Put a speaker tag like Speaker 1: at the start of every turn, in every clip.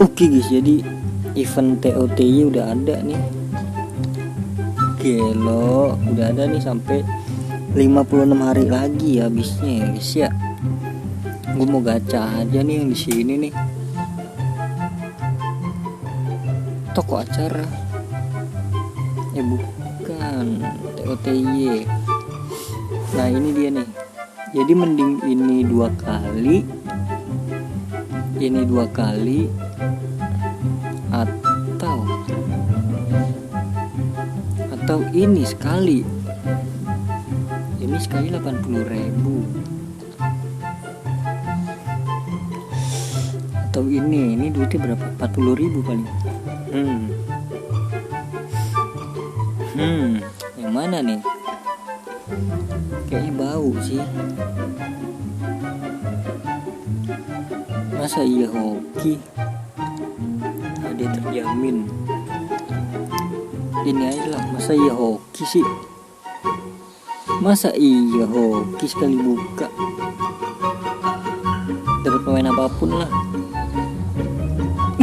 Speaker 1: Oke guys, jadi event TOTY udah ada nih. Gelo, udah ada nih sampai 56 hari lagi habisnya ya guys ya. Gue mau gacha aja nih yang di sini nih. Toko acara. Bukan, TOTY. Nah, ini dia nih. Jadi mending ini 2 kali. Ini 2 kali atau ini sekali. Ini sekali 80.000. Atau ini duitnya berapa? 40.000 paling. Yang mana nih? Kayaknya bau sih. Masa iya hoki? Dia terjamin. Ini aja lah, masa iya hoki sih? Masa iya hoki sekali buka dapat pemain apapun lah.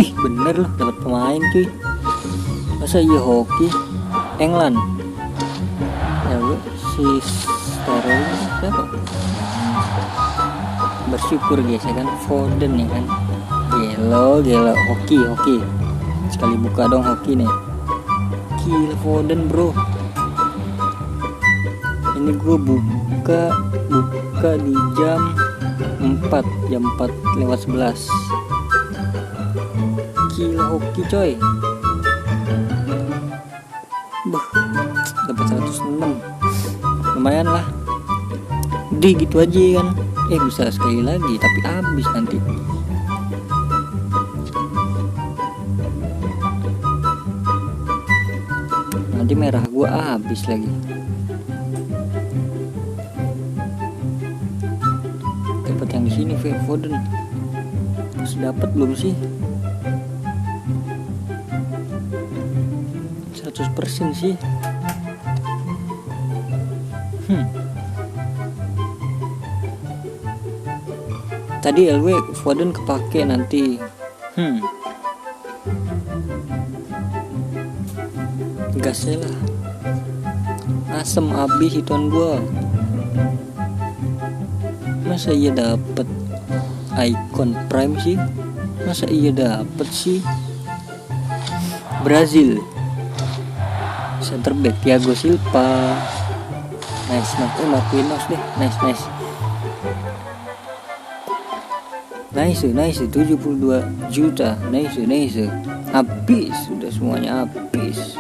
Speaker 1: Ih bener loh, dapat pemain cuy. Masa iya hoki? England ya gue si Sterling siapa? Bersyukur guys ya kan, Foden ya kan. Gelo hoki sekali buka dong hoki nih. Gila Foden bro. Ini gue buka di jam 4:11. Gila hoki coy. Dapat 106. Lumayan lah. Udah gitu aja kan. Bisa sekali lagi tapi habis nanti. Nanti merah gua habis lagi. Dapat yang di sini Foden. Masih dapat belum sih? 100% sih. Tadi LW Foden kepake nanti. Gasnya lah. Asem abis ituan gua. Masa iya dapet icon prime sih? Masa iya dapet sih? Brazil. Center back Thiago Silva. Nice. Marquinhos deh. Nice. Nice 72 juta. Nice. Habis, sudah semuanya habis.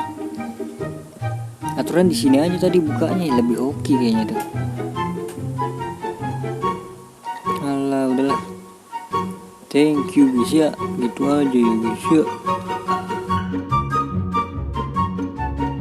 Speaker 1: Aturan di sini aja tadi bukanya lebih hoki kayaknya tuh. Alah udahlah. Thank you guys ya. Gitu aja ya guys ya.